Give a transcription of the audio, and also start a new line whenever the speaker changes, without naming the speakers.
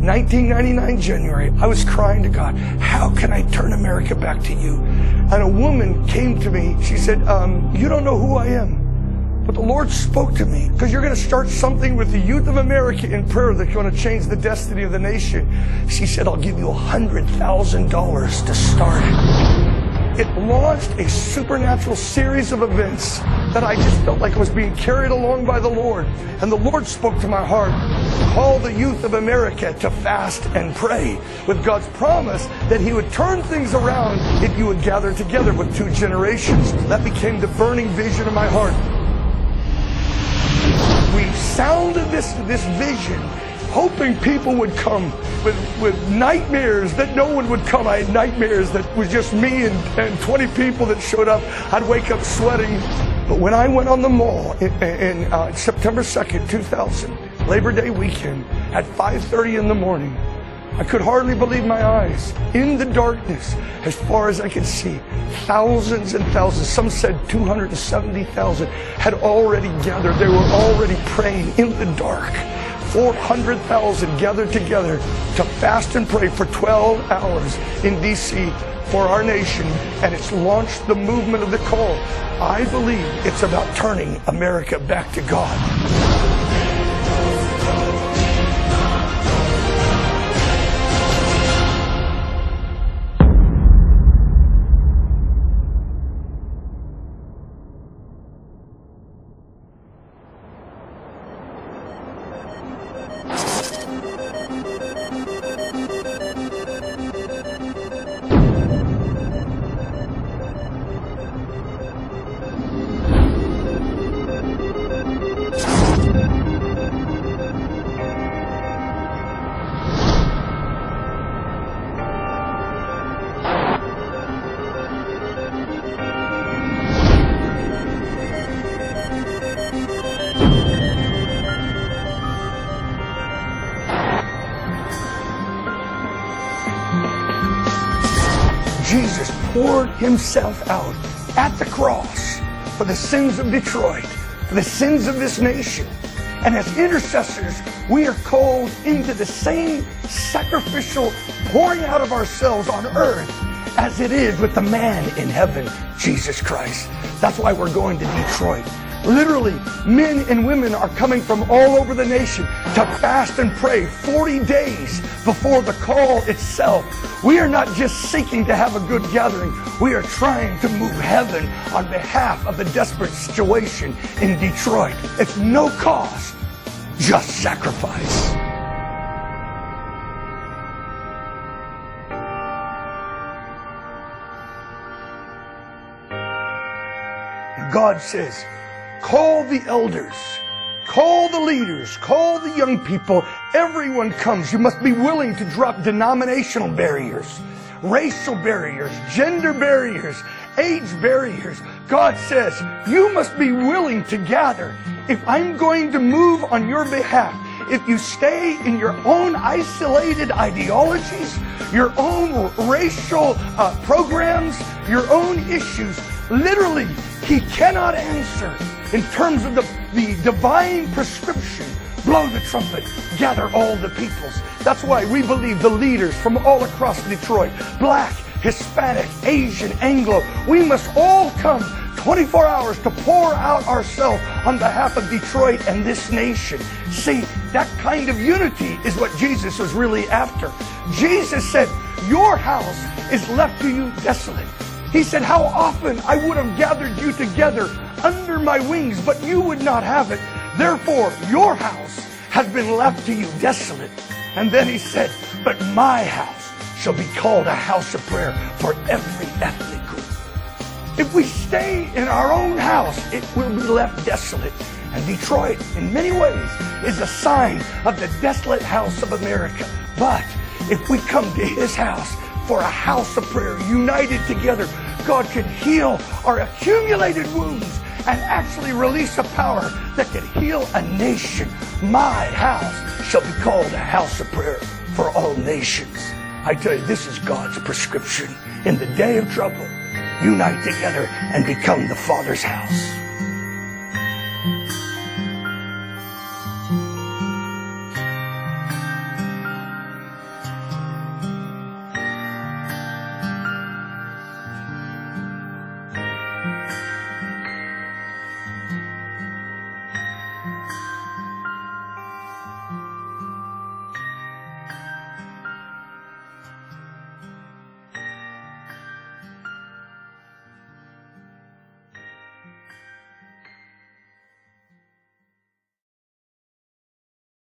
1999 January, I was crying to God, how can I turn America back to you? And a woman came to me. She said, you don't know who I am. But the Lord spoke to me, because you're going to start something with the youth of America in prayer that's going to change the destiny of the nation. She said, I'll give you $100,000 to start it. It launched a supernatural series of events that I just felt like I was being carried along by the Lord. And the Lord spoke to my heart, call the youth of America to fast and pray, with God's promise that He would turn things around if you would gather together with 2 generations. That became the burning vision of my heart. We sounded this vision, hoping people would come with nightmares that no one would come. I had nightmares that was just me and 20 people that showed up. I'd wake up sweating. But when I went on the mall in September 2nd, 2000, Labor Day weekend, at 5:30 in the morning, I could hardly believe my eyes. In the darkness, as far as I could see, thousands and thousands, some said 270,000, had already gathered. They were already praying in the dark. 400,000 gathered together to fast and pray for 12 hours in D.C. for our nation, and it's launched the movement of TheCall. I believe it's about turning America back to God. Jesus poured Himself out at the cross for the sins of Detroit, for the sins of this nation. And as intercessors, we are called into the same sacrificial pouring out of ourselves on earth as it is with the man in heaven, Jesus Christ. That's why we're going to Detroit. Literally, men and women are coming from all over the nation to fast and pray 40 days before the call itself. We are not just seeking to have a good gathering. We are trying to move heaven on behalf of the desperate situation in Detroit. It's no cost, just sacrifice. God says, call the elders, call the leaders, call the young people. Everyone comes. You must be willing to drop denominational barriers, racial barriers, gender barriers, age barriers. God says, you must be willing to gather. If I'm going to move on your behalf, if you stay in your own isolated ideologies, your own racial programs, your own issues, literally, He cannot answer in terms of the divine prescription. Blow the trumpet, gather all the peoples. That's why we believe the leaders from all across Detroit, Black, Hispanic, Asian, Anglo, we must all come 24 hours to pour out ourselves on behalf of Detroit and this nation. See, that kind of unity is what Jesus was really after. Jesus said, your house is left to you desolate. He said, how often I would have gathered you together under my wings, but you would not have it. Therefore, your house has been left to you desolate. And then He said, but my house shall be called a house of prayer for every ethnic group. If we stay in our own house, it will be left desolate. And Detroit, in many ways, is a sign of the desolate house of America. But if we come to His house for a house of prayer, united together, God can heal our accumulated wounds and actually release a power that can heal a nation. My house shall be called a house of prayer for all nations. I tell you, this is God's prescription. In the day of trouble, unite together and become the Father's house.